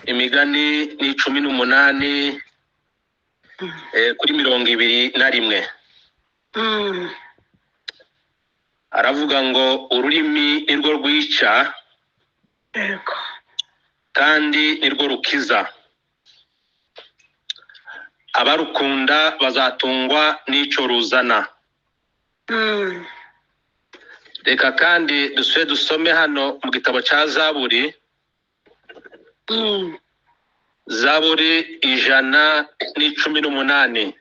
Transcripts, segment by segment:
Imigani ni 18 kuri 21. Aravuga ngo ururimi nirwo rwica kandi nirwo rukiza. Abarukunda bazatungwa n'ico ruzana. Reka kandi dusome hano mu gitabo ca Zaburi. Zaburi 118.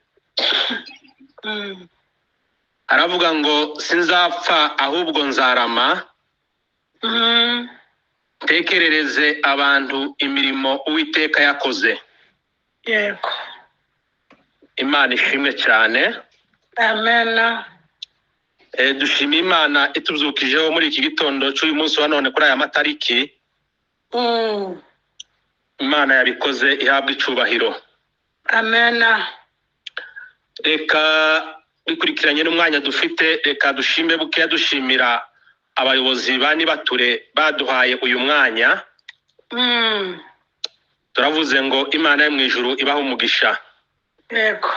Aravuga ngo sinzapfa ahubwo nzarama, tekerereze abantu imirimo Uwiteka yakoze. Yego. Imana ishimwe cyane. Amen. Dushima Imana ituzukijeho muri iki gitondo cy'uyu munsi wa none kuri aya matariki. Imana yabikoze ihabwa icubahiro. Amen. Reka bikurikiranye n'umwanya dufite, reka dushime buke dushimira abayobozi bani bature baduhaye uyu mwanya. Turavuze ngo Imana yo mu ijuru ibaho umugisha. Yego.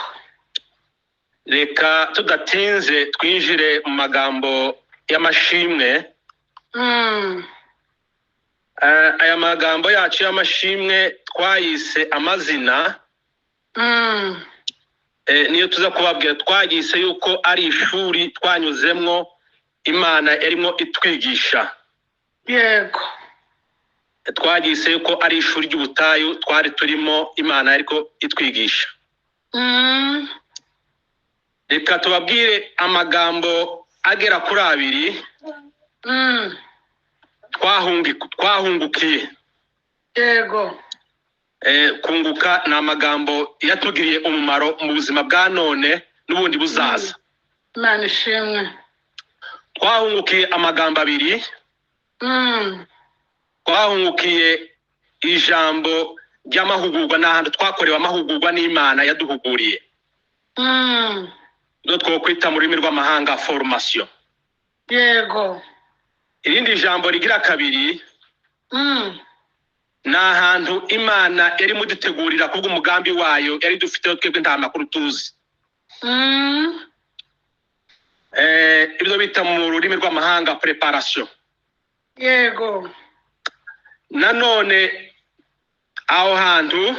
Reka tudatinze twinjire mu magambo y'amashimwe. Aya magambo yacu y'amashimwe twayise amazina. Niyo tuza kubabwira, twagise yuko ari ishuri twanyuzemwo Imana yarimo itwigisha. Yego. Twagise yuko ari ishuri ry'ubutayu twari turimo Imana yariko itwigisha. Reka tubabwire amagambo agera kuri 2 twahungukiye. Yego. Kunguka ni amagambo yatugiriye umumaro mu buzima bwa none n'ubundi buzaza. Imana ishimwe. Twahungukiye amagambo 2. Twahungukiye ijambo ry'amahugurwa n'ahandi twakorewe amahugurwa n'Imana yaduhuguriye. No twokwita mu rurimi rw'amahanga formation. Yego. Irindi jambo rigira 2. Na hantu Imana yari mudutegurira kubwo umugambi wayo yari dufite twebwe nta makuru tuzi. Ibyo bita mu rurimi rw'amahanga preparation. Yego. Nanone aho hantu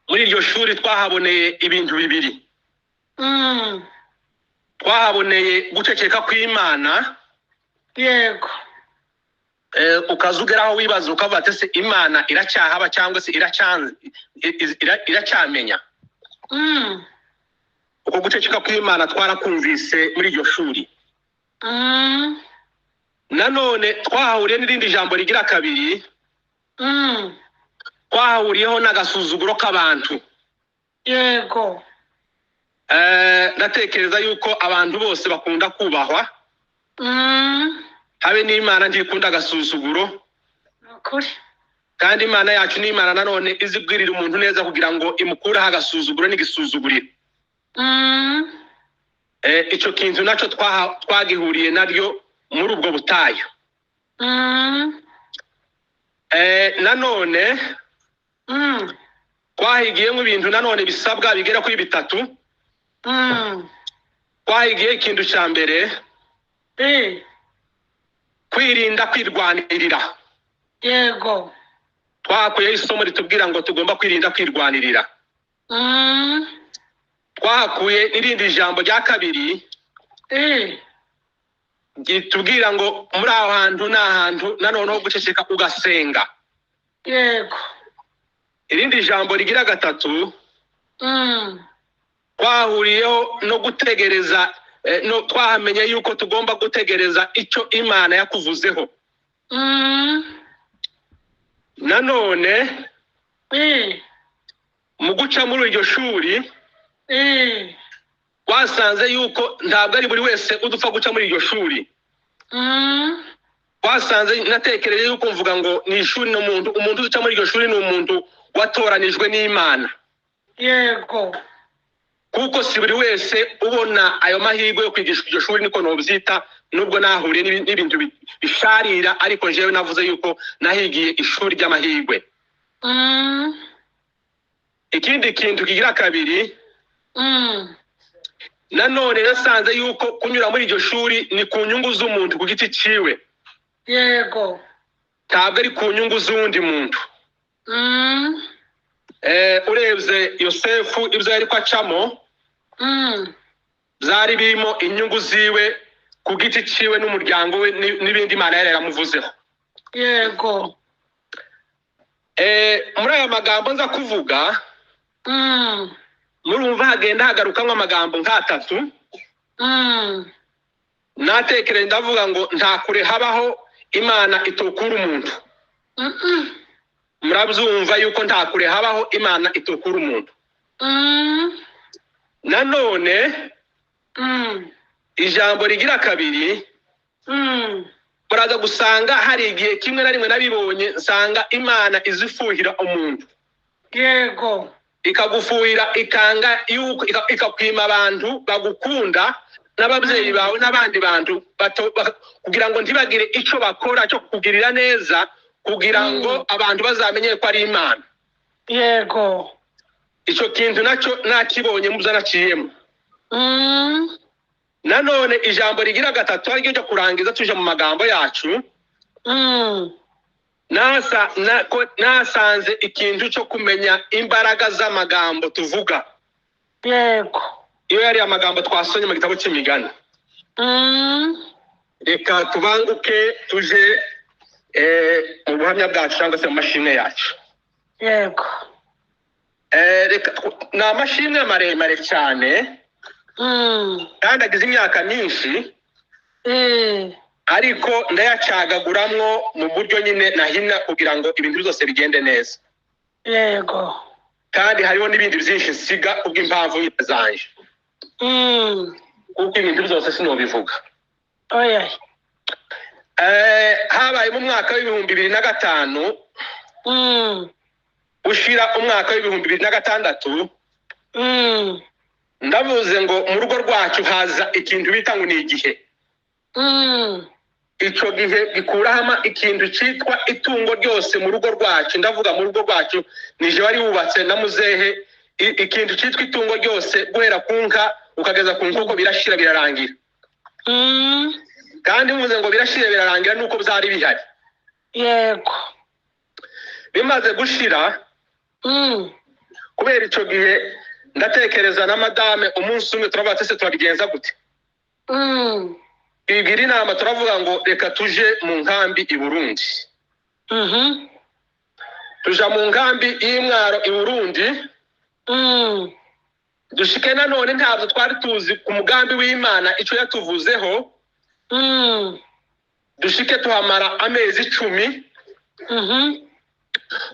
muri iryo shuri twahaboneye ibintu 2. Twahaboneye guceceka kw'Imana. Yego. Ukazugeraho wibaza ukavuga ati se Imana iracyahaba cyangwa se iracyamenya. Uko guceceka kw'Imana twarakumvise muri iryo shuri. Nanone twahahuriye n'irindi jambo rigira 2. Twahahuriyeho n'agasuzuguro k'abantu. Yego. Ndatekereza yuko abantu bose bakunda kubahwa. Habe n'Imana ndikunda agasuzuguro. Ukuri. Kandi Imana yacu ni Imana nanone izibwirira umuntu neza kugira ngo imukuraho agasuzuguro n'igisuzuguriro. Ico kintu naco twagihuriye naryo muri ubwo butayu. Nanone twahigiyemo ibintu nanone bisabwa bigera kuri 3. Twahigiye ikintu cya mbere, kwirinda kwirwanirira. Yego. Twakuye isomo ritubwira ngo tugomba kwirinda kwirwanirira. Twakuye n'irindi jambo rya 2. Gitubwira ngo muri aho hantu n'ahantu nanone ho guceceka ugasenga. Yego. Irindi jambo rigira 3. Twahuriyeho no gutegereza, no twamenye yuko tugomba gutegereza icyo Imana yakuvuzeho. Nanone mu guca muri iryo shuri twasanze yuko ntabwo ari buri wese udupfa guca muri iryo shuri. Twasanze natekereje yuko mvuga ngo ni ishuri umuntu uca muri iryo shuri ni umuntu watoranijwe n'Imana. Yego. kuko si buri wese ubona ayo mahirwe yo kwigisha iryo shuri, niko nobyita, nubwo nahuriye n'ibintu bisharira, ariko jewe navuze yuko nahigiye ishuri ry'amahirwe. Ikindi kintu kigira kabiri, nanone nasanze yuko kunyura muri iryo shuri ni ku nyungu z'umuntu ku giti ciwe, yego, ntabwo ari ku nyungu z'undi muntu. Urebye Yosefu ibyo yari kwacamo byari birimo inyungu ziwe ku giti ciwe n'umuryango we n'ibindi Imana yari yaramuvuzeho. yego, muri aya magambo nza kuvuga, murumva hagenda hagarukamwo amagambo nk'atatu. Natekereza ndavuga ngo nta kure habaho Imana itokura umuntu. Murabyumva yuko nta kure habaho Imana itokura umuntu. Nanone ijambo rigira kabiri, muraza gusanga hari igihe kimwe na rimwe nabibonye nsanga Imana izifuhira umuntu, yego, ikagufuhira ikanga yuko ikakwima abantu bagukunda n'ababyeyi bawe n'abandi bantu kugira ngo ntibagire icyo bakora cyo kukugirira neza, kugira ngo abantu bazamenye ko ari Imana. yego, Icyo kintu nacyo nakibonye muza naciyemo. Nanone ijambo rigira gatatu ari ryo kurangiza tuje mu magambo yacu, nasanze ikintu cyo kumenya imbaraga z'amagambo tuvuga. yego, Iyo yari amagambo twasonye mu gitabo cy'imigani. Reka tubanguke tuje mu buhamya bwacu cyangwa se mu mashimwe yacu. yego, Ni amashimwe maremare cyane kandi agize imyaka myinshi, ariko ndayacagaguramwo mu buryo nyine nahina kugira ngo ibintu byose bigende neza. yego, Kandi hariho n'ibindi byinshi nsiga kubw'impamvu zanje, kuko ibintu byose sinobivuga. oya, Habaye mu mwaka w'2005 ushira umwaka w'2006, ndavuze ngo mu rugo rwacu haza ikintu bita ngo ni igihe. Icyo gihe gikurahama ikintu cyitwa itungo ryose mu rugo rwacu. Ndavuga mu rugo rwacu nije wari wubatse na muzehe, ikintu cyitwa itungo ryose guhera ku nka ukageza ku nkoko birashira birarangira. Kandi muze ngo birashira birarangira nuko byari bihari. yego, Bimaze gushira, kubera icyo gihe ndatekereza na madame umunsi umwe turavuga ese turabigenza gute. Twigira inama turavuga ngo reka tuje mu nkambi i Burundi. Tuja mu nkambi y'Imwaro i Burundi, dushike nanone ntabwo twari tuzi ku mugambi w'Imana icyo yatuvuzeho. Dushike tuhamara amezi 10,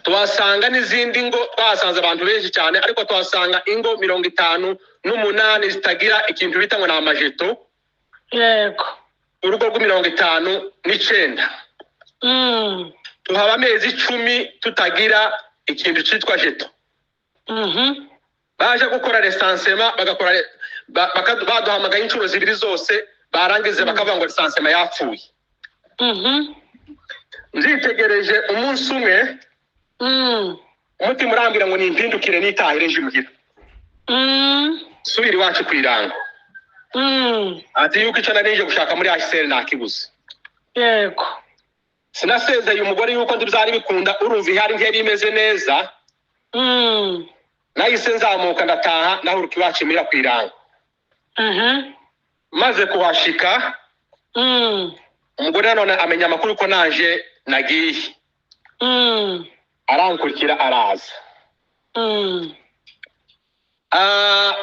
tuhasanga n'izindi ngo, twahasanze abantu benshi cyane, ariko tuhasanga ingo 58 zitagira ikintu bita ngo ni amajeto. yego, Urugo rw'59. Tuhaba amezi 10 tutagira ikintu cyitwa jeto. Baje gukora recensement, baduhamagaye inshuro zibiri zose, barangize bakavuga ngo recensement yapfuye. Nzitegereje umunsi umwe, umutima urambwira ngo nimpindukire nitahire nje muhira, subira iwacu kwiranga. Ati yuko icyo nari nje gushaka muri HCR nakibuze. yego, Sinasezeye umugore yuko ndibyari bikunda, urumva ihari nkeri imeze neza. Nahise nzamuka ndataha nahuruka iwacu mira kwiranga. Maze kuhashika, umugore none amenya amakuru ko naje nagiye. Arankurikira araza.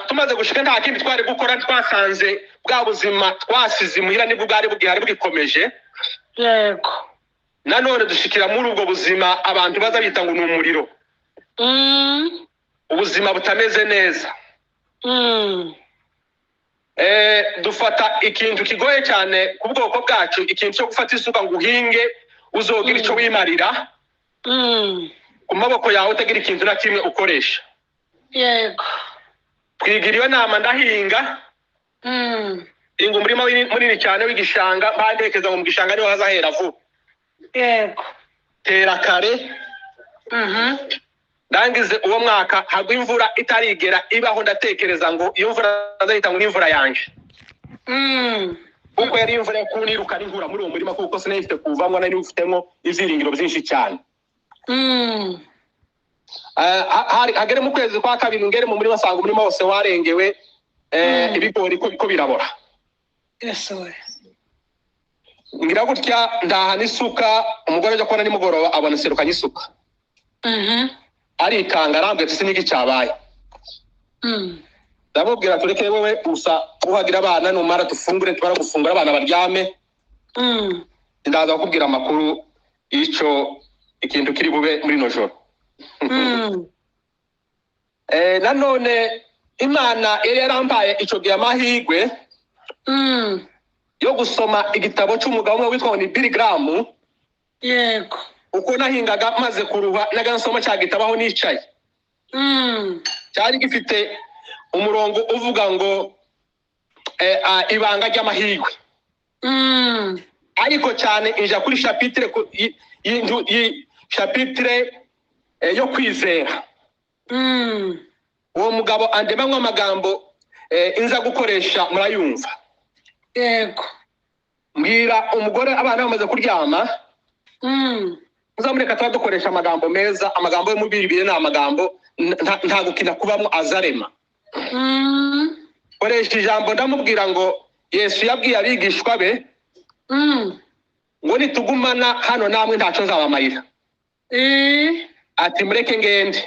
Tumaze gushika nta kindi twari gukora, twasanze bwa buzima twasize muhira nibwo bwari bugihari bugikomeje. yego, Nanone dushikira muri ubwo buzima abantu baza bita ngo ni umuriro. Ubuzima butameze neza. Dufata ikintu kigoye cyane ku bwoko bwacu, ikintu cyo gufata isuka ngo uhinge uzogira icyo wimarira. Ku maboko yawe utagira ikintu na kimwe ukoresha. yego, twigiriwe nama ndahinga inga umurima munini cyane w'igishanga mpanderekeza ngo mu gishanga niho hazahera vuba yego tera kare ndangize uwo mwaka hagwa imvura itarigera ibaho ndatekereza ngo iyo mvura azahita ngo n'imvura yanje kuko yari imvura yo kuniruka n'inkura muri uwo murima kuko sinahise kuvamwo nari mfitemo ivyiringiro byinshi cyane hagere mu kwezi kwa kabiri ngere mu murima sanga umurima wose warengewe ibigori ko birabora ngira gutya ndaha n'isuka umugore ajya kubona nimugoroba abona serukanye isuka arikanga arambwira ati siniki cyabaye ndamubwira tureke wowe usa uhagira abana numara tufungure tubara gufungura abana baryame ndaza kukubwira amakuru ico ikintu kiri bube muri no joro nanone Imana yari yarambaye ico gihe amahigwe yo gusoma igitabo cy'umugabo umwe witwa ni Billy Graham yego uko nahingaga maze kuruha nagansoma cya gitabo aho nicaye cyari gifite umurongo uvuga ngo ibanga ry'amahigwe ariko cyane inja kuri chapitre chapitre yo kwizera uwo mugabo andemamwe amagambo inza gukoresha murayumva yego mbwira umugore abana bamaze kuryama muzamureka dukoresha amagambo meza amagambo yo mu Bibiliya na amagambo nta gukina kubamo azarema koresha ijambo ndamubwira ngo Yesu yabwiye abigishwa be ngo nitugumana hano namwe ntaco nzabamayira ati mureke ngende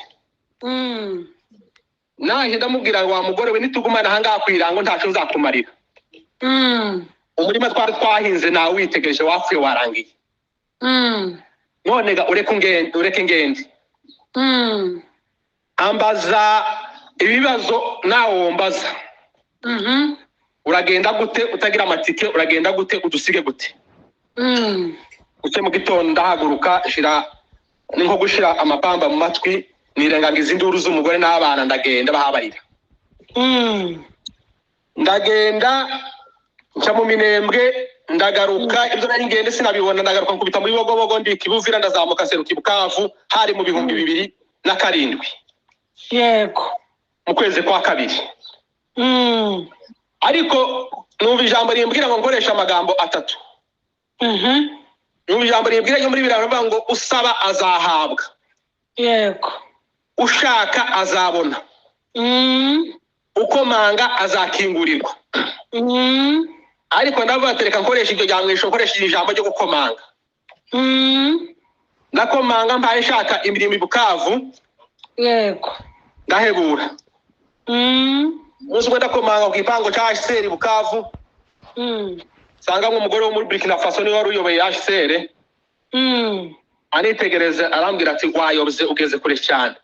naje ndamubwira wa mugore we nitugumana hanga kwirango ntaco nzakumarira umurima twari twahinze nawe witegereje wapfuye warangiye none ga ureke ngende ambaza ibibazo nawe wombaza uragenda gute utagira amatike uragenda gute udusige gute uce mu gitondo ndahaguruka shira ninko gushira amapamba mu matwi nirengangiza induru z'umugore n'abana ndagenda bahabarira ndagenda nca mu minembwe ndagaruka ibyo nari ngende sinabibona ndagaruka nkubita muri Bogobogo ndikibuvira ndazamuka seruka Bukavu hari mu 2007 yego mu kwezi kwa kabiri ariko numva ijambo rimbwira ngo nkoresha amagambo atatu numva ijambo rimbwira ngo muri biravuga ngo usaba azahabwa yego ushaka azabona ukomanga azakingurirwa ariko ndavuga tereka nkoresha iryo jamwisho nkoresha ijambo ryo gukomanga ndakomanga mbaye shaka imirimo ibukavu yego ndahebura Musuko ndakomanga ku gipango cya HCR Bukavu sanga umugore wo muri Burkina Faso ni wari uyoboye HCR anitegereza arambwira ati wayobze ugeze kure cyane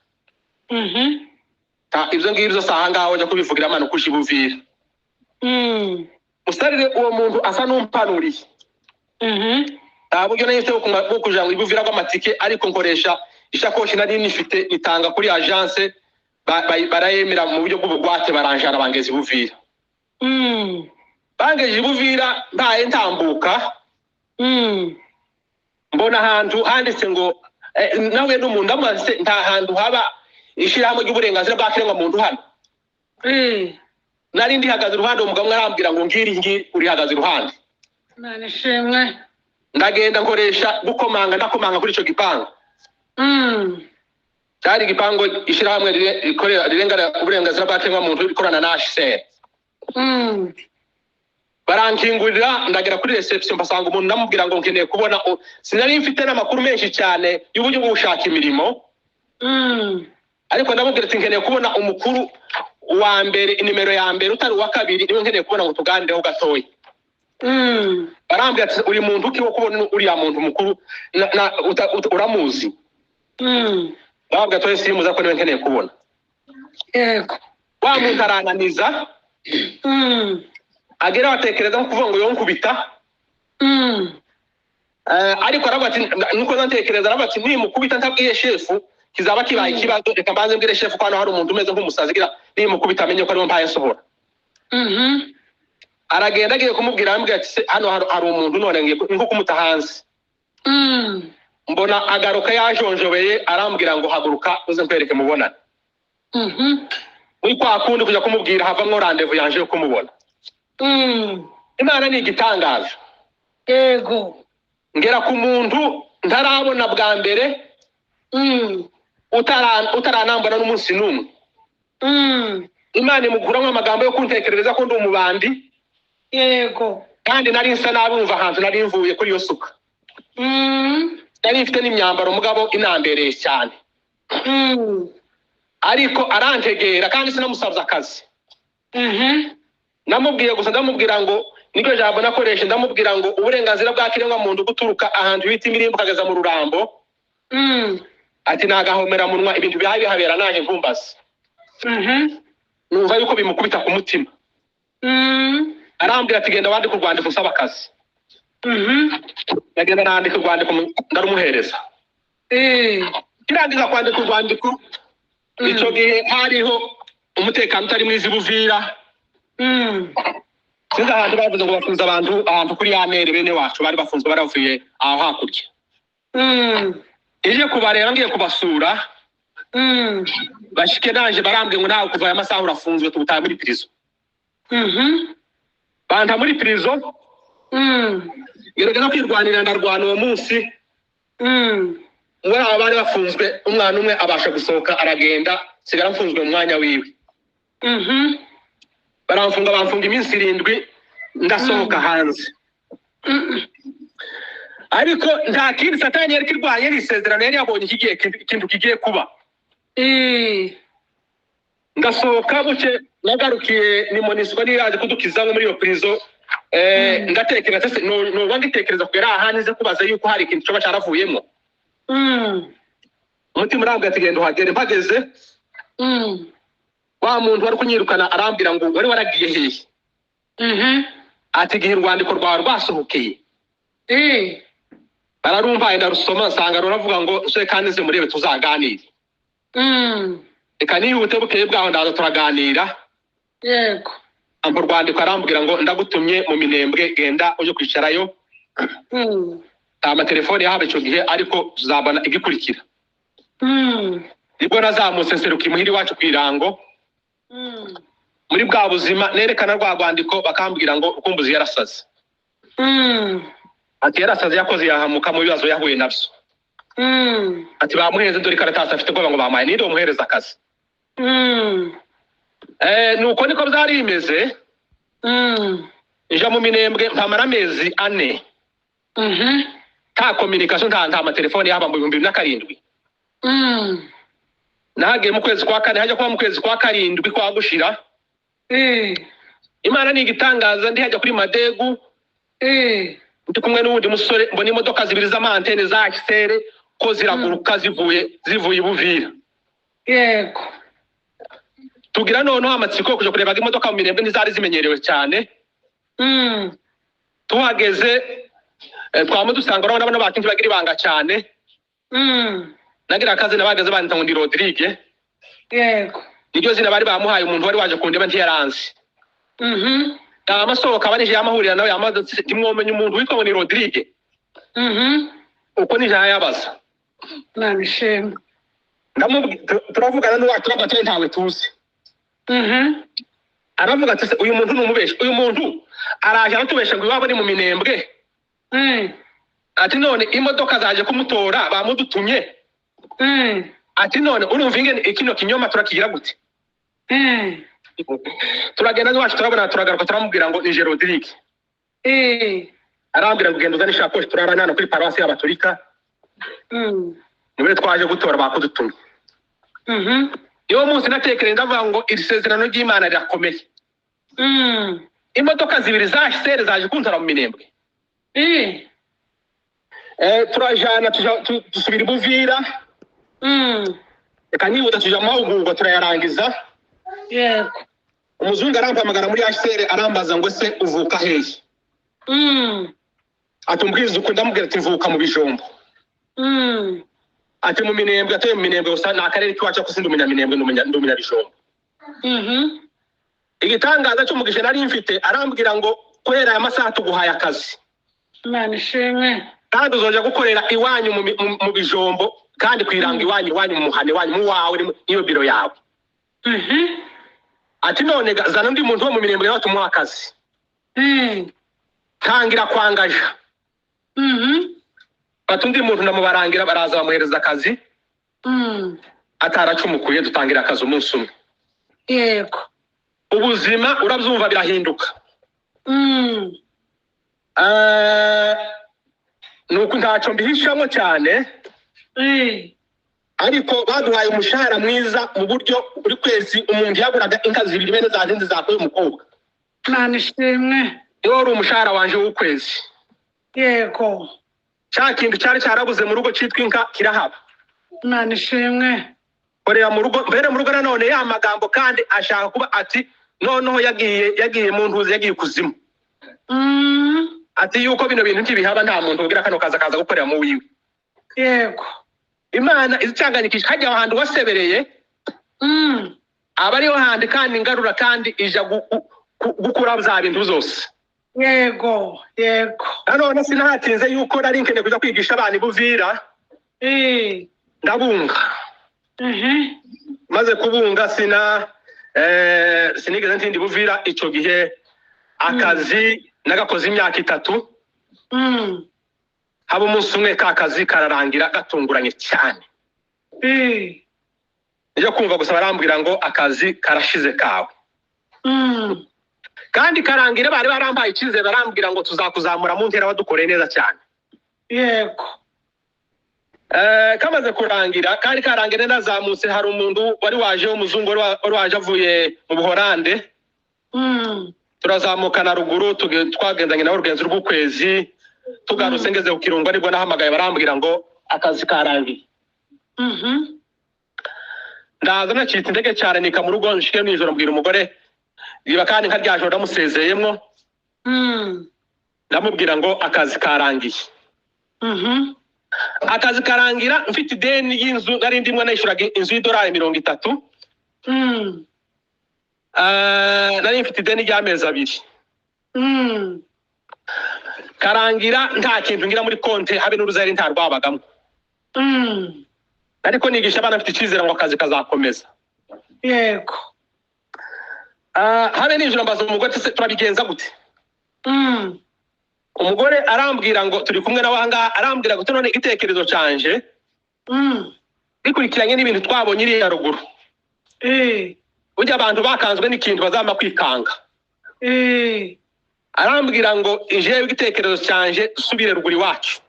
ibyo ngibyo sahanga aho njya kubivugira amana kushibuvira mustarire uwo muntu asa n'umpanuriye buryo nahise kujanga ibuvira bw'amatike ariko nkoresha ishakoshi nari nifite itanga kuri agence barayemera mu buryo bw'ubugwate baranjana bangeze ibuvira bangeje ibuvira mbaye ntambuka mbona ahantu handitse ngo nawe n'umuntu amaze nta hantu haba ishirahamwe ry'uburenganzira bw'akiremwa muntu hano nari ndihagaze iruhande umugabo arambwira ngo ngiri uri hagaze iruhande nane shemwe ndagenda nkoresha gukomanga ndakomanga kuri ico gipango cyari gipango ishirahamwe rikorera rirengana uburenganzira bw'akiremwa muntu rikorana na HCR barankingurira ndagera kuri reception basanga umuntu namubwira ngo nkeneye kubona sinari mfite n'amakuru menshi cyane y'uburyo bwo gushaka imirimo ariko ndamubwira ati nkeneye kubona umukuru wa mbere inimero ya mbere utari wa kabiri niwe nkeneye kubona ngo tugandeho gatoya barambwira ati uri muntu ukiwo kubona uri ya muntu mukuru uramuzi barambwira ati simuza ko niwe nkeneye kubona yego wa muntu arananiza agera batekereza ko kuvuga ngo yonkubita ariko aravuga ati nuko ntekereza aravuga ati nimukubita ntabwiye shefu kizaba kibaye ikibazo reka mbanze mbwire chef ko hano hari umuntu umeze nk'umusazi gira nimukubita amenye ko ariwe mpaye nsohora aragenda agiye kumubwira ambwira ati hano hari umuntu none ngiye nko kumuta hanze mbona agaruka yajonjobeye arambwira ngo haguruka uze nkwereke mubonana kwa kundi kujya kumubwira havamwo rendez-vous yanje yo kumubona Imana ni igitangaza yego ngera ku muntu ntarabona bwa mbere utaranambona n'umunsi n'umwe Imana imukuramo amagambo yo kuntekerereza ko ndi umubandi yego kandi nari nsa nabumva hantu nari mvuye kuri yo suka nari mfite n'imyambaro mugabo inambereye cyane ariko arantegera kandi sinamusabye akazi namubwiye gusa ndamubwira ngo niko jambo nakoresha ndamubwira ngo uburenganzira bwa kiremwa muntu guturuka ahantu bita imirimbo kageza mu rurambo ati nagahomera munwa ibintu bihabera naje nkumbaza numva yuko bimukubita ku mutima arambwira ati genda wandike urwandiko usaba akazi nagenda nandika urwandiko ndarumuhereza kirangiza kwandika urwandiko icyo gihe hariho umutekano utari mwiza Buvira sinzi ahantu bavuze ngo bafunze ahantu kuri ya mere bene wacu bari bafunzwe baravuye aho hakurya ije kubareba ngiye kubasura bashike nanje barambwe ngo nawe kuva amasaha urafunzwe tubutaye muri prison banta muri prison gerageza kwirwanira ndarwana uwo munsi ngora abari bafunzwe umwana umwe abasha gusohoka aragenda sigara mfunzwe mu mwanya wiwe bamfunga iminsi 7 ndasohoka hanze ariko nta kindi satani yari kirwanye n'isezerano yari yabonye kigiye ikintu kigiye kuba ngasohoka buke nagarukiye ni monisco niraje kudukiza muri iyo prison ndatekereza no ngitekereza ko yari ahanize kubaza yuko hari ikintu cyo bacaravuyemo umutima urambwira ati genda uhagere mpageze wa muntu wari kunyirukana arambwira ngo wari waragiye hehe ati gihe urwandiko rwawe rwasohokeye bararumvaye ndarusoma nsanga ruravuga ngo se kandi ze murebe tuzaganira reka nihute bukeye bwaho ndaza turaganira yego ambo rwandiko arambwira ngo ndagutumye mu Minembwe genda uje kwicarayo amatelefone yahabe cyo gihe ariko tuzabana igikurikira nibwo nazamutse nseruka imuhiri wacu kwirango muri bwa buzima nerekana rwa rwandiko bakambwira ngo ukumbuzi yarasaze ati yarasaze yakoze yahamuka mu bibazo yahuye nabyo ati bamuheze dore karatasi afite ngo bamaye ninde umuhereza akazi nuko niko byari bimeze ija mu Minembwe mpamara amezi 4 ta communication nta amatelefone yaba mu 2007 nahagiye mu kwezi kwa 4 haje kuba mu kwezi kwa 7 kwa gushira Imana ni igitangaza ndi hajya kuri Madegu ndi kumwe n'undi musore mbona imodoka 2 z'amantene za Kisere ko ziraguruka zivuye Buvira yego tugira none amatsiko kuje kureba imodoka mu Minembwe ntizari zimenyerewe cyane tuhageze twamudusanga urabona bakintu bagira ibanga cyane nagira akazi nabagaze bandita ngo ndi Rodrigue yego niryo zina bari bamuhaye umuntu wari waje kundeba ntiyaranzi amasohoka abanije yamahurira nawe yamaze timwomenye umuntu witwa ngo ni Rodrigue uko nije yabaza nabishimye turavugana n'uwacu n'agatwe ntawe tuzi aravuga ati uyu muntu numubeshe uyu muntu araje aratubeshe ngo iwabo ni mu Minembwe ati none imodoka zaje kumutora bamudutumye ati none urumva ingene ikino kinyoma turakigira gute turagenda n'uwacu turabona turagaruka turamubwira ngo ni Rodrigue arambwira ngo genda uzane shakoshi turarana kuri paroisse y'abaturika niwe twaje gutora bakudutumye iyo munsi natekereza ndavuga ngo iri sezerano ry'Imana rirakomeye imodoka 2 za Kisere zaje kuntora mu Minembwe turajana dusubira Buvira reka nibuta tuja mu mahugurwa turayarangiza yego umuzungu arampamagara muri Kisere arambaza ngo se uvuka hehe atumbwiza uko ndamubwira ati mvuka mu Bijombo ati mu Minembwe, atuye mu Minembwe gusa ni akarere k'iwacu ko sindi umunyaminembwe ndi umunyabijombo. Igitangaza cy'umugisha nari mfite arambwira ngo kubera aya masaha tuguhaye akazi. Imana ishimwe. Kandi uzoja gukorera iwanyu mu bijombo kandi kwiranga iwanyu mu muhane wanyu mu wawe niyo biro yawe. Ati none zana undi muntu wo mu Minembwe nawe tumuha akazi. Tangira kwangaja. Bati undi muntu ndamubarangira baraza bamuhereza akazi. Ataracumukuye dutangira akazi umunsi umwe. Yego. Ubuzima urabyumva birahinduka. Nuko ntacyo mbihishamo cyane. Ariko baduhaye umushahara mwiza mu buryo buri kwezi umuntu yaguraga inka zibiri bene za zindi zakoye umukobwa. Imana ishimwe. Iyo wari umushahara wanje w'ukwezi. Yego. Cya kintu cyari cyarabuze mu rugo cyitwa inka kirahaba. Imana ishimwe. Korera mu rugo mbere mu rugo nanone ya magambo kandi ashaka kuba ati noneho yagiye mu ntuzi yagiye kuzimu. Ati yuko bino bintu ntibihaba nta muntu ugira kano kaza gukorera mu wiwe. Yego. Imana izicanganyikisha hajya ahantu wasebereye. Abariho handi kandi ngarura kandi ija gukura bya bintu zose. Yego. Yego. Nanone sinahatinze yuko nari nkene kuja kwigisha abana Buvira. Ndabunga. Maze kubunga sinigeze ntindi Buvira ico gihe akazi nagakoze imyaka 3. Haba umunsi umwe kakazi kararangira gatunguranye cyane. Iyo kumva gusa barambwira ngo akazi karashize kawe. Kandi karangira bari barambaye ikize barambwira ngo tuzakuzamura mu ntera wadukoreye neza cyane. Yego. Kamaze kurangira kandi karangira nazamutse hari umuntu wari waje w'umuzungu wari waje avuye mu Buholande. Turazamuka na ruguru twagendanye nawe urugenzo rw'ukwezi tugarutse ngeze ku Kirungo nibwo nahamagaye barambwira ngo akazi karangiye. Ndaza nakita indege cyane nika mu rugo nshike n'ijoro mbwira umugore riba kandi nkaryaje ndamusezeyemwo. Ndamubwira ngo akazi karangiye. Akazi karangira mfite ideni y'inzu nari ndimwe nayishuraga inzu y'idolari 30. Nari mfite ideni ry'amezi 2. Karangira nta kintu ngira muri konte habe n'uruzari nta rwabagamo. Ariko nigisha abana mfite ikizera ngo akazi kazakomeza. Yego. Habe n'ijoro mbaza umugore turabigenza gute. Umugore arambwira ngo turi kumwe n'abanga arambwira ngo none igitekerezo canje. Bikurikiranye n'ibintu twabonye iri ya ruguru. Ujya abantu bakanzwe n'ikintu bazama kwikanga. Arambwira ngo jewe igitekerezo canje subire ruguru iwacu.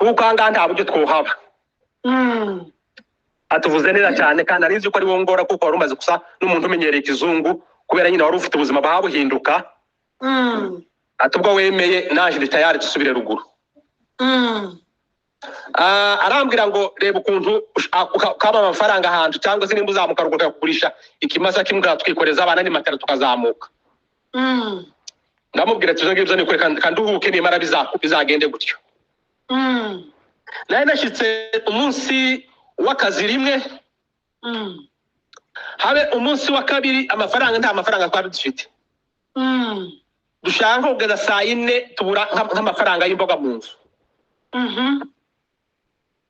Ukanga nta buryo twohaba. Atuvuze neza cyane kandi arizi ko ari wongora kuko wari umaze gusa n'umuntu umenyereye ikizungu kubera nyine wari ufite ubuzima babuhinduka. Atubwo wemeye naje ndi tayari tusubire ruguru. Arambwira ngo reba ukuntu kaba amafaranga ahantu cyangwa se nimba uzamuka ruguru kugurisha ikimasa kimwe twikoreza abana ni matera tukazamuka. Ndamubwira ati ngibyo nikore kandi uhuke nimara bizagende gutyo. Nari nashitse umunsi w'akazi rimwe. Habe umunsi wa kabiri amafaranga nta mafaranga twari dufite. Dushaka kugeza saa 4 tubura nk'amafaranga y'imboga mu nzu.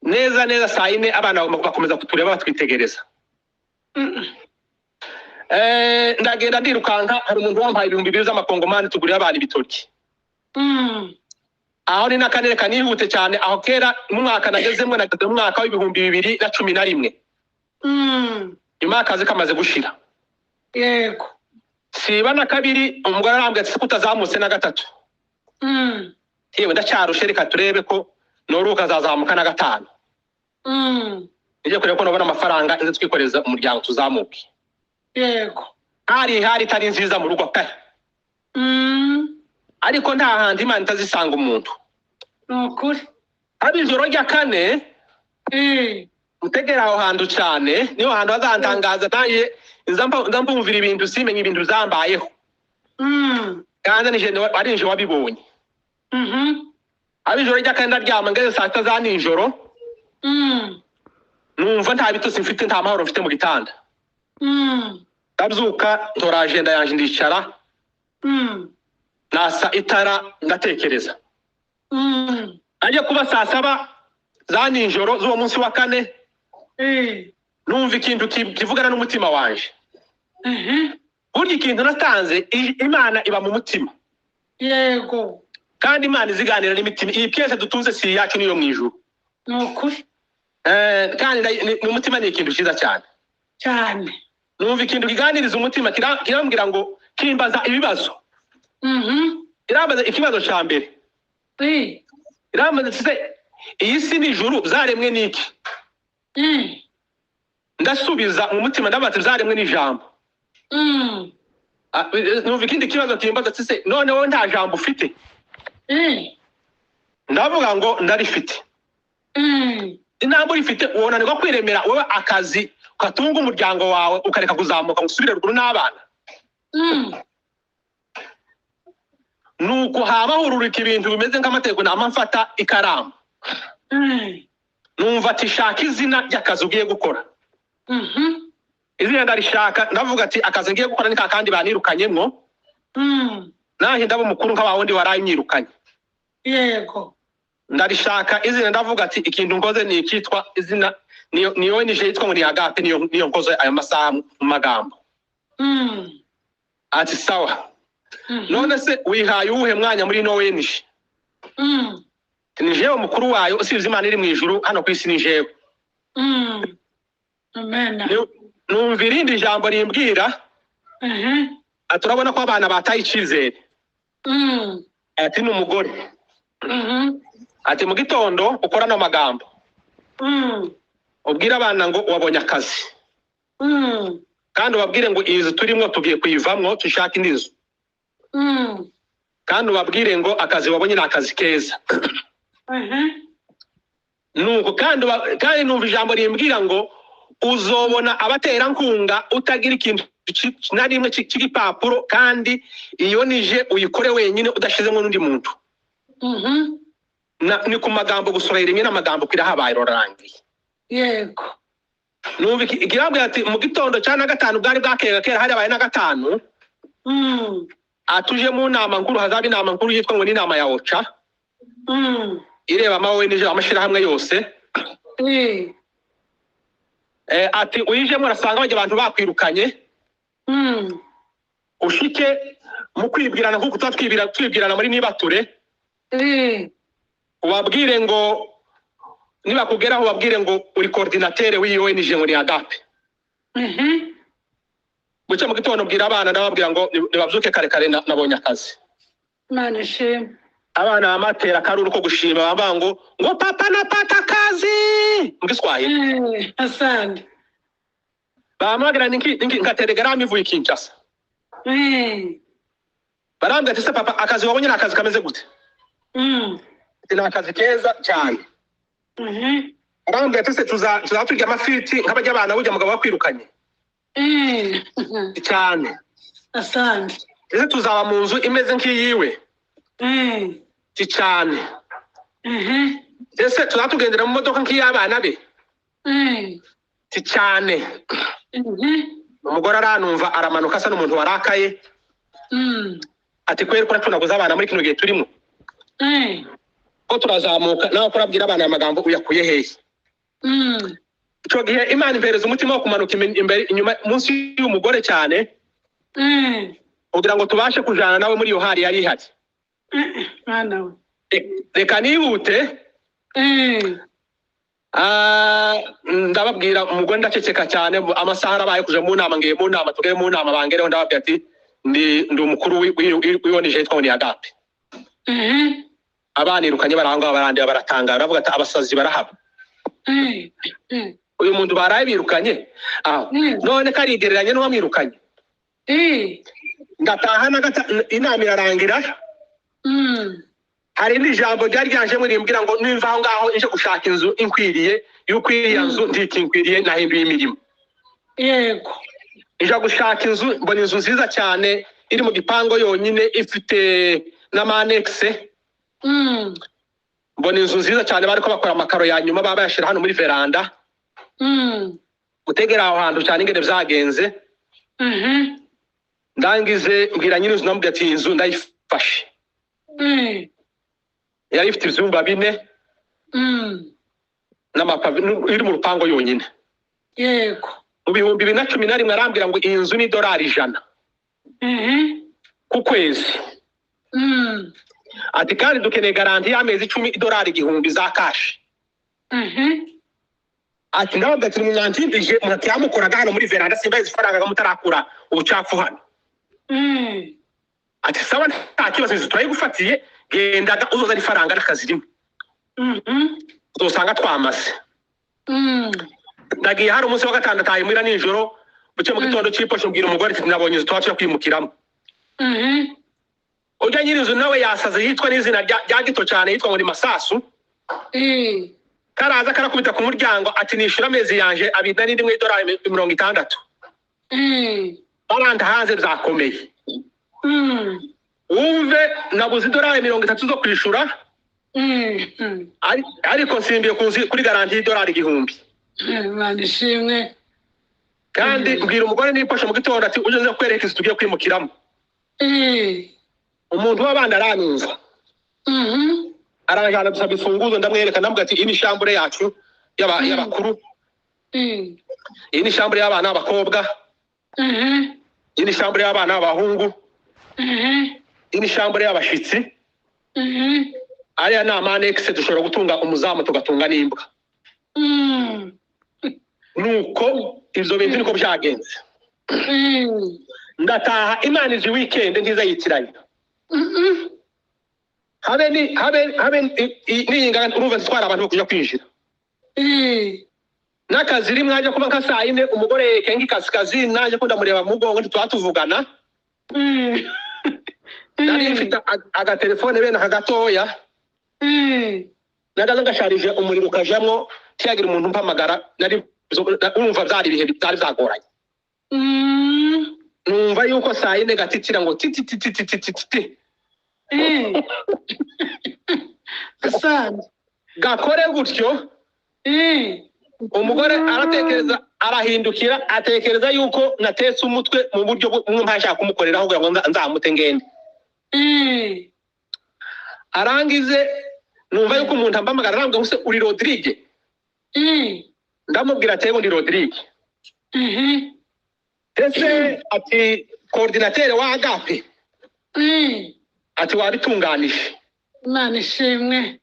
Neza saa 4 abana bakomeza kutureba batwitegereza. Ndagenda ndirukanka hari umuntu wampaye 2,000 z'amakongomani tugurira abana ibitoki. Aho ni nakanere kanihute cyane aho kera mu mwaka nagezemwe nageze mu mwaka wa 2011. Nyuma akazi kamaze gushira. Yego. Siba na kabiri umugore arambwira ati kutazamutse na 3. Yewe ndacyarushe reka turebe ko noruka azazamuka na 5. Nije kureba ko nabona amafaranga inze twikoreza umuryango tuzamuke. Yego. Hari tari nziza mu rugo pe. Ariko nta handi Imana itazisanga umuntu. Nukuri. Abijoro rya 4. Mutegera aho hantu cyane niho hantu bazantangaza naye nzambumvira ibintu simenye ibintu zambayeho. Kandi nije wabibonye. Abijoro rya 4 ndaryama ngeze saa 7 za nijoro numva nta bitotsi mfite nta mahoro mfite mu gitanda ndabyuka ntora agenda yanjye ndicara nasa itara ndatekereza ajya kuba saa 7 za nijoro z'uwo munsi wa kane numva ikintu kivugana n'umutima wanje burya ikintu natanze Imana iba mu mutima yego kandi Imana iziganira n'imitima iyi pièce dutunze si yacu niyo mwijuru nukuri kandi mu mutima ni ikintu cyiza cyane cyane numva ikintu kiganiriza umutima kirambwira ngo kimbaza ibibazo irambaza ikibazo cya mbere irambaza se iyi si n'ijuru zaremwe n'iki ndasubiza mu mutima ndabaza zaremwe n'ijambo numva ikindi kibazo kimbaza se none wowe nta jambo ufite ndavuga ngo ndarifite inambo rifite wonanirwa kwiremera wowe akazi katunga umuryango wawe ukareka kuzamuka usubire ruguru n'abana nuko habaho ururika ibintu bimeze nk'amategeko nama mfata ikaramu numva ati shaka izina ry'akazi ugiye gukora izina ndarishaka ndavuga ati akazi ngiye gukora ni kakandi banirukanyemwo nahe ndaba umukuru nk'abawundi waranyirukanye yego ndarishaka izina ndavuga ati ikintu ngoze ni ikitwa izina niyo nije yitwa ngo ni Agape niyo ngoze ayo masaha mu magambo ati sawa none se wihaye uwuhe mwanya muri no wenishe nijewe umukuru wayo usibye Imana iri mu ijuru hano ku isi nijewe amen numva irindi jambo rimbwira turabona ko abana bataye icyizere ati ni umugore ati mu gitondo ukora no magambo ubwira abana ngo wabonye akazi kandi ubabwire ngo iyi nzu turimo tugiye kuyivamwo tushaka indi nzu kandi ubabwire ngo akazi wabonye ni akazi keza nuko kandi numva ijambo rimbwira ngo uzobona abaterankunga utagira ikintu na rimwe cy'igipapuro kandi iyo nije uyikore wenyine udashizemo n'undi muntu ni ku magambo gusorera rimwe n'amagambo kwirahabaye rorangiye yego numva ikirambwira ati mu gitondo cya na gatanu bwari bwakera hari abaye na gatanu atuje mu nama nkuru hazaba inama nkuru yitwa ngo ni inama ya OCHA ireba amawe nije amashirahamwe yose ati uyijemo urasanga bajya abantu bakwirukanye ushike mu kwibwirana kuko twibwirana muri nibature ubabwire ngo nibakugeraho ubabwire ngo uri coordinateur w'iyo nije ngo ni Agape bucya mu gitondo bwira abana ndababwira ngo nibabyuke kare kare nabonye akazi Imana ishimwe abana bamatera karuru ko gushima bamba ngo papa napata kazi mgiswahili asante bamwagira nka telegram ivuye Kinshasa barambye ati se papa akazi wabonye nakazi kameze gute ni akazi keza cyane barambye ati se tuzatujya amafiti nk'abajya abana bujya mugabo wakwirukanye cyane asante ese tuzaba mu nzu imeze nk'iyiwe cyane ese tuzatugendera mu modoka nk'iy'abana be cyane umugore aranumva aramanuka asa n'umuntu warakaye ati kweri ko tunaguza abana muri kino gihe turimo ko turazamuka nawe kurabwira abana amagambo uyakuye hehe icyo gihe Imana impereza umutima wo kumanuka imbere inyuma munsi y'umugore cyane kugira ngo tubashe kujana nawe muri iyo hari yari ihari reka nihute ndababwira umugore ndaceceka cyane amasaha arabaye kuja mu nama ngiye mu nama tugere mu nama bangereho ndababwira ati ndi umukuru w'iyo nije yitwa ngo ni Agape abanirukanye barangwa barandira baratangara bavuga ati abasazi barahaba uyu muntu baraye birukanye none karigereranye n'uwamwirukanye ngataha inama irarangira hari n'ijambo ryari ryanje muri rimbwira ngo nimva aho ngaho inje gushaka inzu inkwiriye yuko iya nzu ndikinkwiriye nahinduye imirimo yego ija gushaka inzu mbona inzu nziza cyane iri mu gipango yonyine ifite n'amanexe mbona inzu nziza cyane bariko bakora amakaro ya nyuma baba yashira hano muri veranda gutegera aho hantu cyane ingene vyagenze ndangize mbwira nyine inzu namubwira ati inzu ndayifashe yari ifite ivyumba 4 n'amapave iri mu rupango yonyine yego mu bihumbi 2011 arambwira ngo iyi nzu ni $100 ku kwezi ati kandi dukeneye garanti y'amezi 10 $1,000 za cash ati ndababwira ati mwanjindije muti yamukoraga hano muri veranda simba izifaranga mutarakura ubucafu hano ati sawa nta kibazo turayigufatiye genda uzozana ifaranga n'akazi rimwe uzosanga twamaze ndagiye hari umunsi wa gatandatu tayi mwira nijoro bucye mu gitondo ciposho mbwira umugore ati nabonye twacu kwimukiramo ujya nyirizo nawe yasaze yitwa n'izina rya gito cyane yitwa ngo ni Masasu karaza karakubita ku muryango ati nishura amezi yanje abida n'indi $60 baranda hanze byakomeye wumve nabuze $30 zo kwishura ariko nsimbiye kuri garanti $1,000 Imana ishimwe kandi ubwira umugore nipasha mu gitondo ati uje kwereka tugiye kwimukiramo umuntu w'abandi aranumva arajana gusaba ifunguzo ndamwereka ndamubwira ati iyi ni shambure yacu y'abakuru iyi ni shambure y'abana b'abakobwa iyi ni shambure y'abana b'abahungu iyi ni shambure y'abashitsi ariya ni amanexe dushobora gutunga umuzamu tugatunga n'imbwa nuko ivyo bintu niko byagenze ndataha Imana izi weekend ntiza yitiranye habe n'inga uruva zitwara abantu kuja kwinjira n'akazi rimwe aje kuba nka saa 4 umugore kengi kazi naje kunda mureba mu mugongo twatuvugana nari mfite agatelefone bene hagatoya nadaza ngasharije umuriro ukajamwo tiyagira umuntu mpamagara nari urumva byari ibihe bitari byagoranye numva yuko saa 4 gatitira ngo titi asante gakore gutyo umugore aratekereza arahindukira atekereza yuko natetse umutwe mu buryo bumwe mpashaka kumukorera aho ngo nzamute ngende arangize numva yuko umuntu ambamagara arambwa ngo se uri Rodrigue ndamubwira ati ndi Rodrigue ese ati coordinateur wa Agape ati wabitunganije Imana ishimwe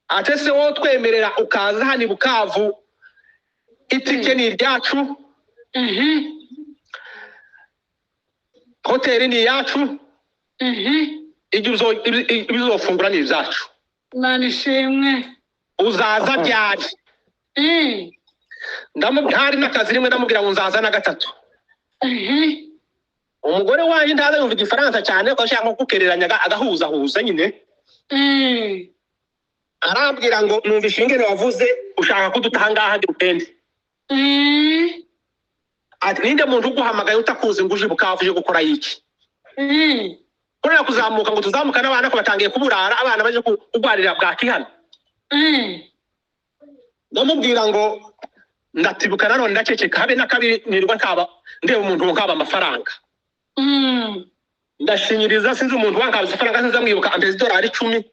ati se wo twemerera ukaza hani Bukavu itike ni ryacu hoteli ni yacu ibizofungura ni zacu Imana ishimwe uzaza byari ndamubwira n'akazi rimwe ndamubwira ngo nzaza na gatatu umugore wanjye ndaza yumva igifaransa cyane ko ashaka kukereranya agahuza nyine arambwira ngo numva ishingene wavuze ushaka kudutanga ahandi upende ati ninde muntu uguhamagaye utakuzi ngo uje Bukavu uje gukora iki kurera kuzamuka ngo tuzamuka n'abana ko batangiye kuburara abana baje kugwarira bwaki hano ndamubwira ngo ndatibuka nanone ndaceceka habe nakabiri nirwa nkaba ndeba umuntu nkaba amafaranga ndashinyiriza sinzi umuntu wankaza amafaranga sinzi amwibuka ambeze $10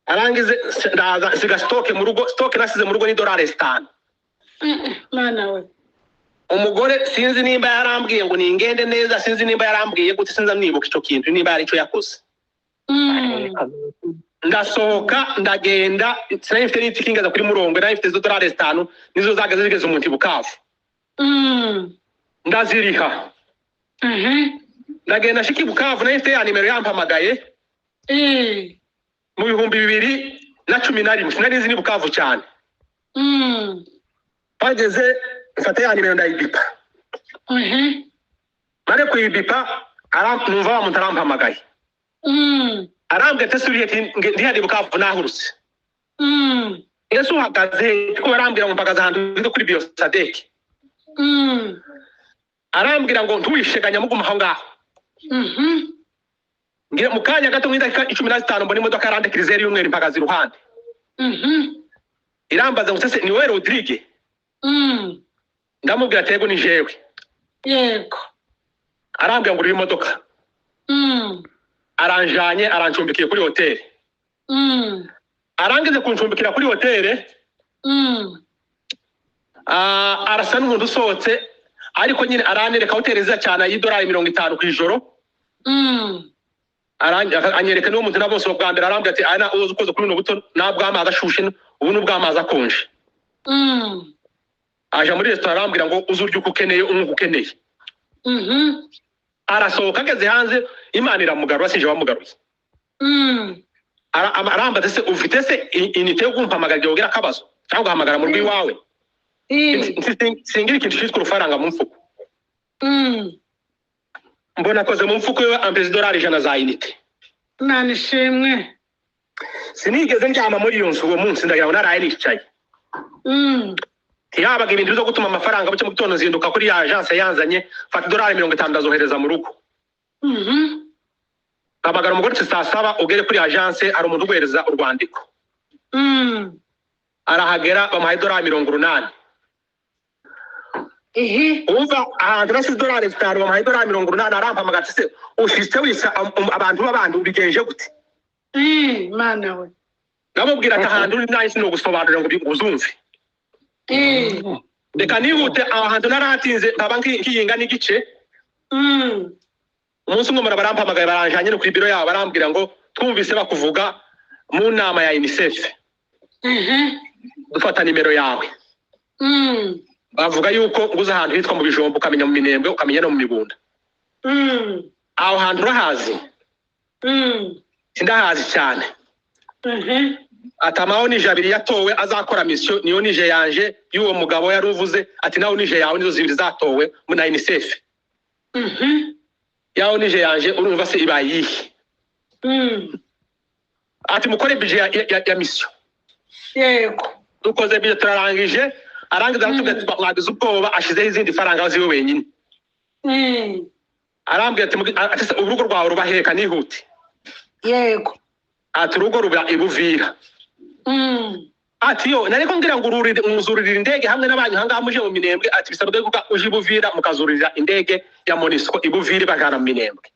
arangize ndaza siga stock mu rugo stock nasize mu rugo ni $5 Mana we umugore sinzi nimba yarambwiye ngo ningende neza sinzi nimba yarambwiye gute sinzi amwibuka ico kintu nimba yari ico yakoze ndasohoka ndagenda sinayifite n'itikingaza kuri murongo nayifite $5 nizo zagaze zigeze umuntu Bukavu ndaziriha ndagenda shiki Bukavu nayifite ya nimero yampamagaye mu bihumbi 2011 sinari nzi ni Bukavu cyane bageze mfata ya nimero ndayibipa mare kuyibipa numva wa muntu arampamagaye arambwe tesuriye ndi hadi Bukavu nahurutse Yesu hagaze ko barambwira ngo mpagaze ahantu kuri Biosadek arambwira ngo ntuwisheganya muguma aho ngaho ngira mu kanya gato nk'idakika 15 mbona imodoka yarande kirizeri y'umweru impagaze iruhande irambaza ngo sese ni we Rodrigue ndamubwira atego ni jewe yego arambwira ngo uri imodoka aranjanye arancumbikiye kuri hoteli arangize kuncumbikira kuri hoteli arasa n'umuntu usohotse ariko nyine aranereka hoteli nziza cyane y'idolari 50 kwijoro anyereka niwo muntu nabose bwa mbere arambwira ati ana uzo ukoze kuri no buto nabwamaza ashushe ubu n'ubwamaza akonje aje muri restaurant arambwira ngo uzurya uko ukeneye umwe ukeneye arasohoka ageze hanze Imana iramugarura sije wamugaruye aramba se ufite se inite yo kumpamagara gyogira kabazo cyangwa hamagara mu rwi wawe singira ikintu cyitwa urufaranga mu mfuko mbona koze mu mfuko yo $100 ijana za inite Imana ishimwe sinigeze njyama muri iyo nzu uwo munsi ndagira ngo naraye nicaye yabaga ibintu byo gutuma amafaranga bucye mu gitondo zinduka kuri ya agence yanzanye fata $50 ndazohereza mu rugo abagara umugore saa 7 ugere kuri agence ari umuntu uguhereza urwandiko arahagera bamuhaye $80 umva ahantu nasi $5 bamuhaye $80 arampamagara se ufite wisa abantu b'abandi ubigenje gute Mana we namubwira ati ahantu uri nahise no gusobanurira ngo uzumve reka nihute ahantu narahatinze nkaba nkiyinga n'igice umunsi umwe barampamagaye baranjanye no kuri biro yabo barambwira ngo twumvise bakuvuga mu nama ya UNICEF dufata nimero yawe bavuga yuko nguza ahantu hitwa mu bijombo ukamenya mu minembwe ukamenya no mu mibunda aho hantu urahazi sindahazi cyane atamaho nije abiri yatowe azakora mission niyo nije yanje y'uwo mugabo yaruvuze ati naho nije yawe nizo zibiri zatowe mu na UNICEF yaho nije yanje urumva se ibayihe ati mukore budget ya mission yego dukoze budget turarangije arangiza atubwira mwagize ubwoba ashizeho izindi faranga ziwe wenyine arambwira ati urugo rwawe rubaheka nihute yego ati urugo ruba ibuvira ati yo nariko ngira ngo muzurira indege hamwe n'abanyu hanga muje mu minembwe ati bisabwe kuko uje ibuvira mukazurira indege ya Monisco ibuvira bajana mu minembwe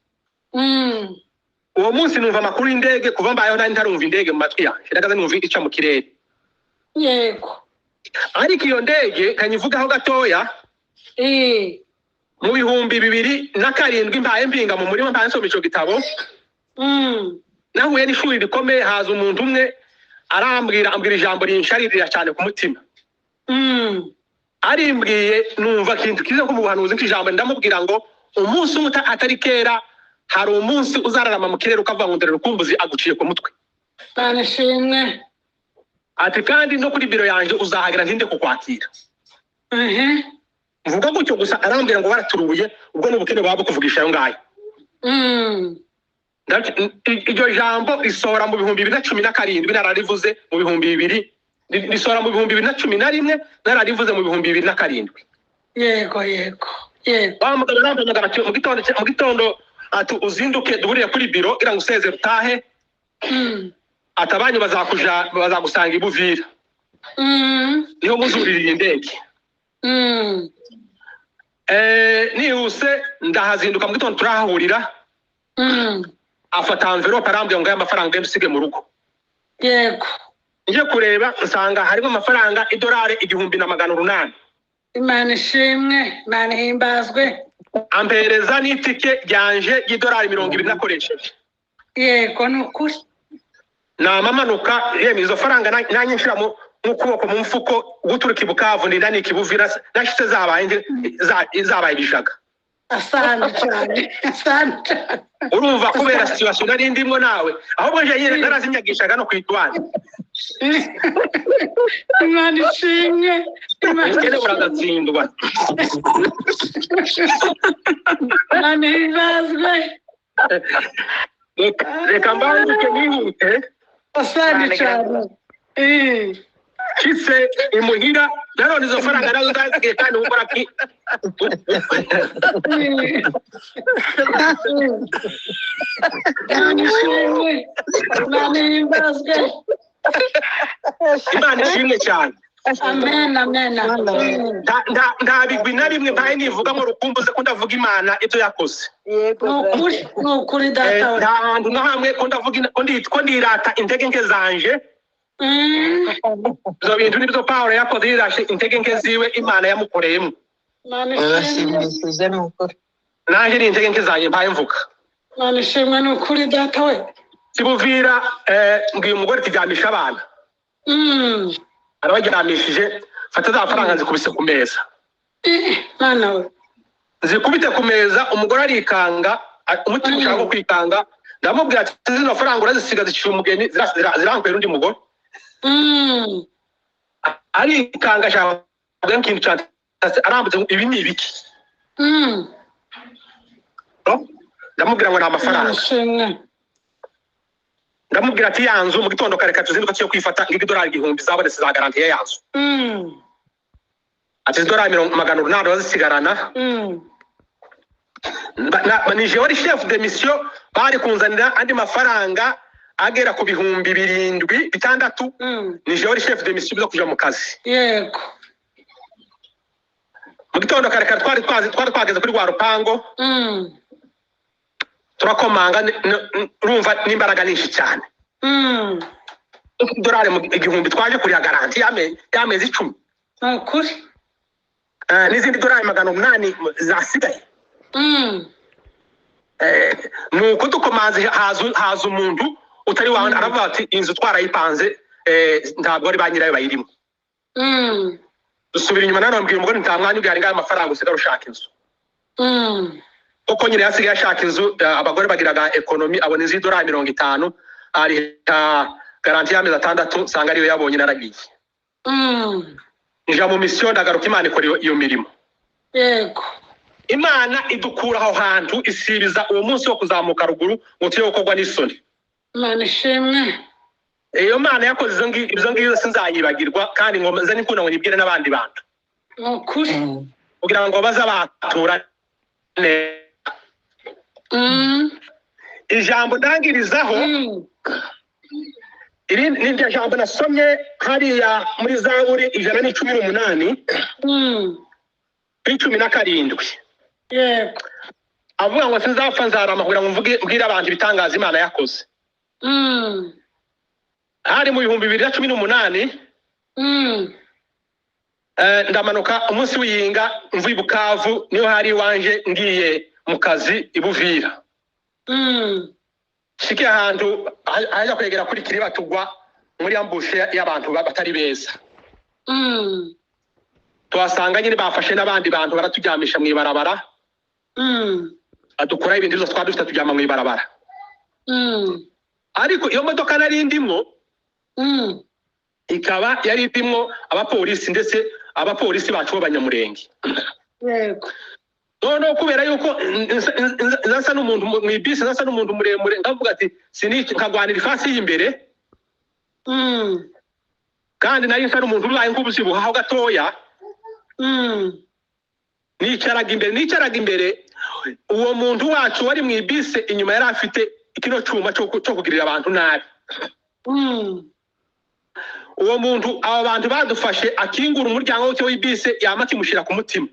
uwo munsi numva amakuru y'indege kuva mbayeho nari ntarumva indege mu matwi yanje ndagaza numva ica mu kirere yego ariko iyo ndege kanyivugaho gatoya mu 2007 mbaye mpinga mu murima mbaye nsoma ico gitabo nahuye n'ishuri rikomeye haza umuntu umwe ambwira ijambo rinsharirira cyane ku mutima arimbwiye numva kintu kize ko mu buhanuzi nk'ijambo ndamubwira ngo umunsi umwe atari kera hari umunsi uzararama mu kirere ukava ngo ndere rukumbuzi aguciye ku mutwe banashimwe ati kandi no kuri biro yanje uzahagera ntinde kukwakira mvuga gutyo gusa arambwira ngo baraturuye ubwo n'ubukene bwabo kuvugisha yo ngayo iryo jambo risohora mu 2017 nararivuze mu 2000 risohora mu 2011 nararivuze mu 2007 yego yego bamugara mu gitondo ati uzinduke duhuriye kuri biro ira nguseze rutahe atabanyu bazagusanga ibuvira niho muzuririye indege nihuse ndahazinduka mu gitondo turahahurira afata envelope arambwira ngo aya mafaranga yemsige mu rugo yego nje kureba nsanga harimo amafaranga $1,800 Imana ishimwe Imana himbazwe ampereza n'itike ryanje $20 nakoresheje yego nukuri namamanuka yeme izo faranga nanye nshira mu kuboko mu mfuko guturuka Bukavu ndinda nikibuvira nashitse zabaye bishaga asante cyane asante urumva kubera situation nari ndimo nawe ahubwo nje yire narazinyagishaga no kwitwana Imana ishimwe Imana uragatsindwa Imana himbazwe reka mbanduke nihute asante cyane Chise imuhira nanone izo faranga nazo zasigaye kandi ukora ki Imana ishimwe. Imana ihimbazwe. Imana ishimwe cyane. Amen, amen. Nta bigwi na rimwe mbaye nivuga ngo rukumbuze ko ndavuga Imana ibyo yakoze. Ni ukuri data we. Nta hantu na hamwe ko ndavuga ko ndirata intege nke zanje. Izo bintu nibyo Pawulo yakoze yirashe intege nke ziwe Imana yamukoreyemo. Imana ishimwe. Naje ni intege nke zanje mbaye mvuga. Imana ishimwe ni ukuri data we. Sibuvira mbwiye umugore tujyamisha abana. Arabaryamishije fata za faranga zikubise ku meza. Mwana we. Zikubite ku meza umugore arikanga umutima ushaka kwikanga ndamubwira ati zino faranga urazisiga zicira umugeni zirankwera undi mugore. Arikanga ashaka ikintu cyane arambutse ibi ni ibiki. Ndamubwira ngo ni amafaranga. Ndamubwira ati yanzu mu gitondo kare katuzinduka cyo kwifata $100 zabonetse za garantie yanzu. Ati $800 bazisigarana. Ni je wari chef de mission bari kunzanira andi mafaranga agera ku 7,600. Ni je wari chef de mission byo kuja mu kazi. Yego. Mu gitondo kare twari twageze kuri rwa rupango. Turakomanga urumva n'imbaraga nyinshi cyane. $1,000 mu 1,000 twaje kuri ya garantie y'amezi 10. Ukuri. N'izindi $800 zasigaye. Nuko dukomanze haza umuntu utari wawe aravuga ati inzu twarayipanze ntabwo ari ba nyirayo bayirimo. Dusubira inyuma nano mbwira umugore nta mwanya ugari ngaye amafaranga usigara ushaka inzu. Uko nyine yasigaye ashaka inzu abagore bagiraga economy abona izi $50 ari garantie y'amezi 6 sanga ariyo yabonye naragiye. Nja mu mission ndagaruka Imana ikora iyo mirimo. Yego. Imana idukura aho hantu isibiza uwo munsi wo kuzamuka ruguru mutiye gukorwa n'isoni. Imana ishimwe. Iyo Mana yakoze izo ngizo sinzayibagirwa kandi ngomeze n'ikunda ngo nibwire n'abandi bantu. Ukuri. Kugira ngo bazabatura ijambo ndangirizaho iri ni jambo nasomye hariya muri Zaburi 118 17. Yego. Avuga ngo sinzapfa nzarama kugira ngo mbwire abantu ibitangaza Imana yakoze. Hari mu 2018 ndamanuka umunsi w'iyinga mvuye Bukavu niho hari wanje ngiye mu kazi ibuvira. Shiki ahantu aje kwegera kuri kiriba tugwa muri ambushe y'abantu batari beza. Twasanga nyine bafashe n'abandi bantu baratujyamisha mu ibarabara. Adukora ibintu byose twadufite tujyama mu ibarabara. Ariko iyo modoka nari ndimo ikaba yari irimo abapolisi ndetse abapolisi bacu b'abanyamurenge. Yego. None kubera yuko nasa n'umuntu mu ibisi nasa n'umuntu muremure ndavuga ati siniki nkagwanira ifasi y'imbere. Kandi nari nsa n'umuntu ubaye nk'ubuzibuha aho gatoya. Nicaraga imbere uwo muntu wacu wari mu ibisi inyuma yari afite ikino cyuma cyo kugirira abantu nabi. Uwo muntu aba bantu badufashe akingura umuryango w'ibisi yama kimushira ku mutima.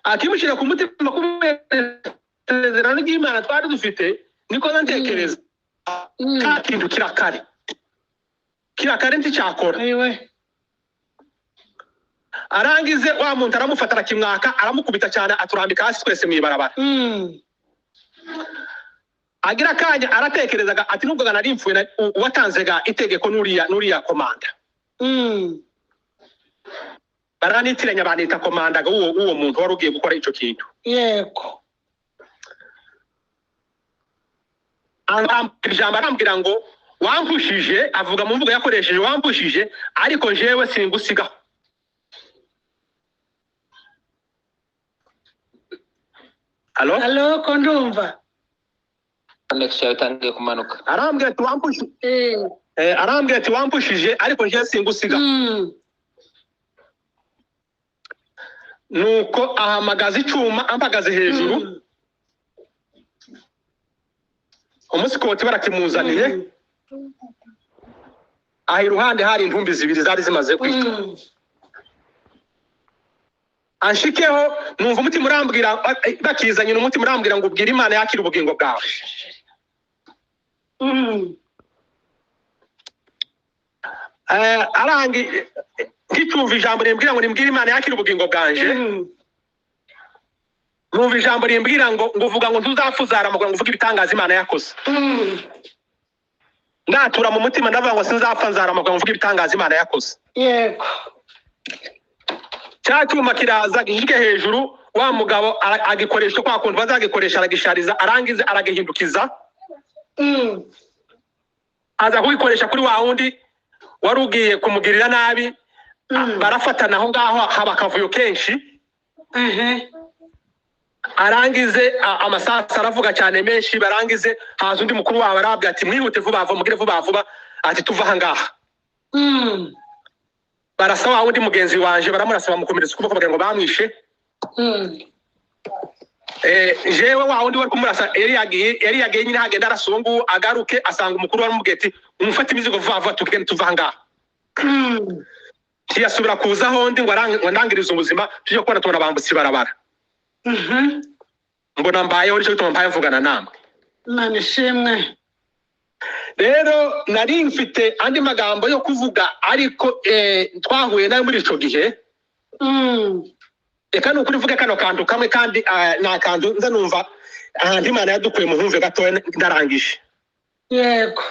Akimushira ku mutima kubera n'Imana twari dufite niko ntekereza. Kintu kirakare nticyakora. Arangize wa muntu aramufata arakimwaka aramukubita cyane aturambika hasi twese mu ibarabara. Agira kanya aratekerezaga ati nubwo nari mfuye watanzega itegeko nuriya komanda. Baranitiranya banita komanda uwo muntu wari ugiye gukora ico kintu. Yego. Ijambo arambwira ngo wampushije avuga mu mvugo yakoresheje wampushije ariko jewe singusiga. Allo kondumva. Connection yatangiye kumanuka. Arambwira ati wampushije. Arambwira ati wampushije ariko jewe singusiga. nuko ahamagaza icuma ampagaze hejuru umusikoti barakimuzaniye aha iruhande hari intumbi zibiri zari zimaze kwika anshikeho numva umutima urambwira bakizanye n'umutima urambwira ngo ubwire Imana yakira ubugingo bwawe arangi nkitumva ijambo rimbwira ngo nimbwire Imana yakira ubugingo bwanje numva ijambo rimbwira ngo uvuga ngo ntuzafuzara ngo uvuge ibitangaza Imana yakoze ndatura mu mutima ndavuga ngo sinzapfa nzara ngo uvuge ibitangaza Imana yakoze yego cyatuma kiraza gishike hejuru wa mugabo agikoresha kwa kuntu bazagikoresha aragishariza arangize aragihindukiza aza kubikoresha kuri wa wundi warugiye kumugirira nabi barafatana aho ngaho haba kavuyo kenshi arangize amasasa aravuga cyane menshi barangize haza undi mukuru wawe arabwira ati mwihute vuba vuba mugire vuba vuba ati tuva aha ngaha barasaba wundi mugenzi wanje baramurasaba mukomereza ukuboko bagira ngo bamwishe jewe wa wundi wari kumurasa yari yagiye nyine hagenda arasungu agaruke asanga umukuru waramubwiye ati umufate imizigo vuba vuba tugende tuva aha ngaha ntiyasubira kuza hondi ngo ndangirize ubuzima tujye kubona tubona bambutse barabara mbona mbayeho nicyo gituma mbaye mvugana namwe Imana ishimwe rero nari mfite andi magambo yo kuvuga ariko twahuye nayo muri ico gihe reka nukuri mvuge kano kantu kamwe kandi nakantu nza numva ahandi Imana yadukuye mu ntumve gatoya ndarangije yego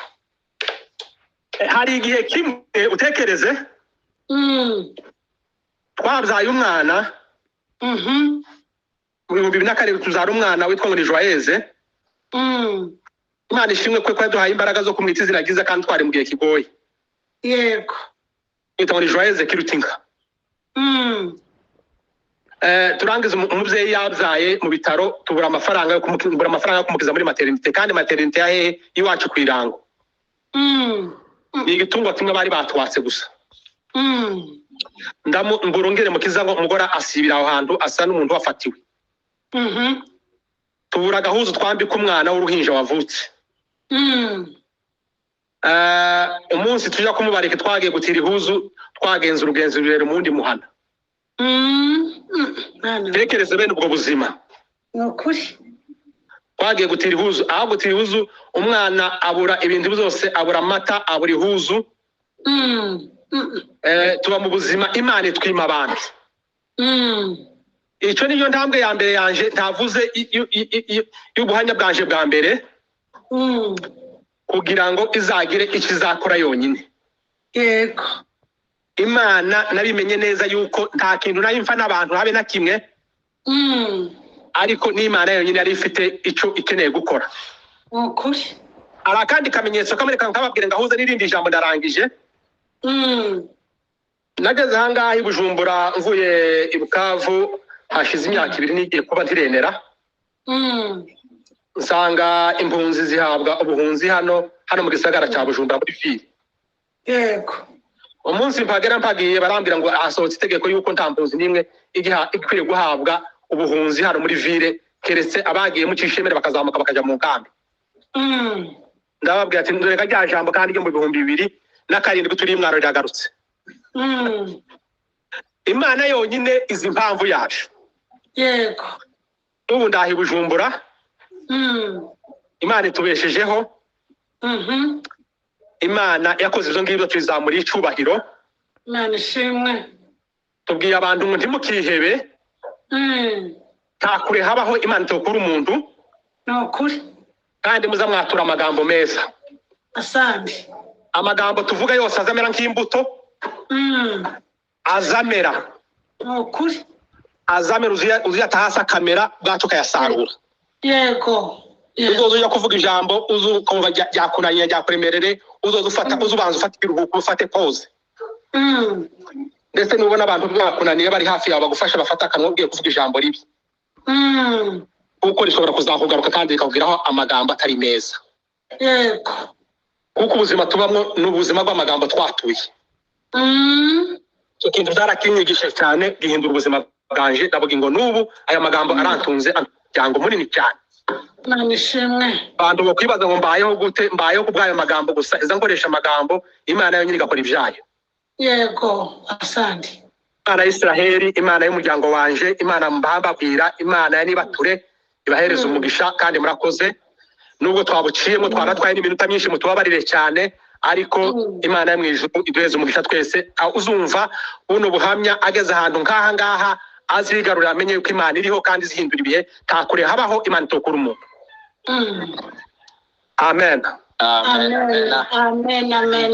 hari igihe kimwe utekereze twabyaye umwana mu 2007 tuzara umwana witwa ngo ni Joyeuse Imana ishimwe ko yaduhaye imbaraga zo kumwita izina ryiza kandi twari mu gihe kigoye yego witwa ngo ni Joyeuse Kirutinka turangiza umubyeyi yabyaye mu bitaro tubura amafaranga yo kumukiza muri maternité kandi maternité yahe iwacu ku Irango ni igitungwa kimwe bari batwatse gusa ngurungire mukiza ngo umugora asibira aho hantu asa n'umuntu wafatiwe tubura agahuzu twambika umwana w'uruhinja wavutse umunsi tujya kumubarika twagiye gutira ihuzu twagenza urugenzo rurerure mu wundi muhana tekereza bene ubwo buzima nukuri twagiye gutira ihuzu aho gutira ihuzu umwana abura ibintu byose abura amata abura ihuzu tuba mu buzima Imana itwima abantu icyo niyo ntambwe ya mbere yanje ntavuze y'ubuhanya bwanje bwa mbere kugira ngo izagire ikizakora yonyine yego Imana nabimenye neza yuko nta kintu nayimfa n'abantu habe na kimwe ariko n'Imana yonyine yari ifite icyo ikeneye gukora ukuri arakandi kamenyetso kamereka nkababwire ngahuze n'irindi jambo ndarangije nageze aha ngaha i Bujumbura mvuye i Bukavu hashize imyaka 2 nigiye kuba ntiremera nsanga impunzi zihabwa ubuhunzi hano mu gisagara cya Bujumbura muri ville yego umunsi mpagiye barambwira ngo asohotse itegeko yuko nta mpunzi nimwe ikwiye guhabwa ubuhunzi hano muri ville keretse abagiye mu cishemere bakazamuka bakaja mu nkambi ndababwira ati ndoreka rya jambo kandi ryo mu 2007 turi imwaro ryagarutse Imana yonyine izi impamvu yacu yego ubu ndahi Bujumbura Imana itubeshejeho Imana yakoze izo ngibyo twizamura icubahiro Imana ishimwe tubwiye abantu ngo ntimukihebe takure habaho Imana itokura umuntu nukuri kandi muza mwatura amagambo meza asante amagambo tuvuga yose azamera nk'imbuto azamera nukuri azamera uziyatahasa kamera bwacu kayasarura yego uzoza ujya kuvuga ijambo uzukumva ryakunaniye ryakuremerere uzoza ubanza ufata ikiruhuko ufate pause ndetse nubona abantu bakunaniye bari hafi yawe bagufasha bafata akanwa ugiye kuvuga ijambo ribi kuko rishobora kuzakugaruka kandi rikakubwiraho amagambo atari meza yego kuko ubuzima tubamwo n'ubuzima bw'amagambo twatuye icyo kintu byarakinyigisha cyane gihindura ubuzima bwanje ndavuga ngo n'ubu aya magambo arantunze umuryango munini cyane. Imana ishimwe. Abantu bo kwibaza ngo mbayeho gute, mbayeho kubw'ayo magambo gusa, iza nkoresha amagambo Imana yo nyine igakora ibyayo. Yego, asante. Imana y'Isiraheli, Imana y'umuryango wanje, Imana mbababwira, Imana ya nibature ibahereza umugisha kandi murakoze. Nubwo twabuciyemo twaratwaye n'iminota myinshi mutubabarire cyane, ariko Imana yo mu ijuru iduheze umugisha twese. Uzumva buno buhamya ageze ahantu nk'aha ngaha azigarurira amenye yuko Imana iriho kandi zihindura ibihe, ntakure habaho Imana itokura umuntu. Amen. Amen. Amen. Amen. Amen.